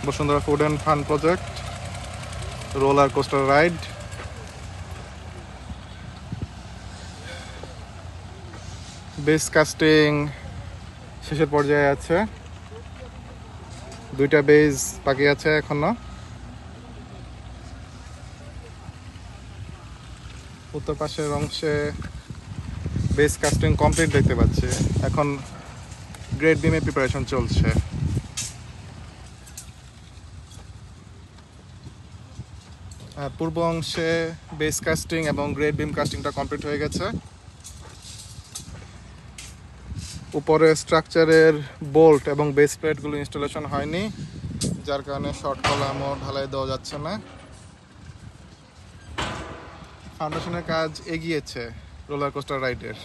Bashundhara food and fun project, roller coaster ride. Base casting শেষের পর্যায়ে আছে, 2টা বেজ বাকি আছে এখনো। উত্তর পাশের অংশে বেস কাস্টিং কমপ্লিট দেখতে পাচ্ছি, এখন গ্রেড বিমের প্রিপারেশন চলছে। পূর্ব অংশে বেস কাস্টিং এবং গ্রেড বিম কাস্টিংটা কমপ্লিট হয়ে গেছে। উপরে স্ট্রাকচারের বোল্ট এবং বেস প্লেটগুলো ইনস্টলেশন হয়নি, যার কারণে শর্ট কলামও ঢালাই দেওয়া যাচ্ছে না। ফাউন্ডেশনের কাজ এগিয়েছে রোলার কোস্টার রাইডের।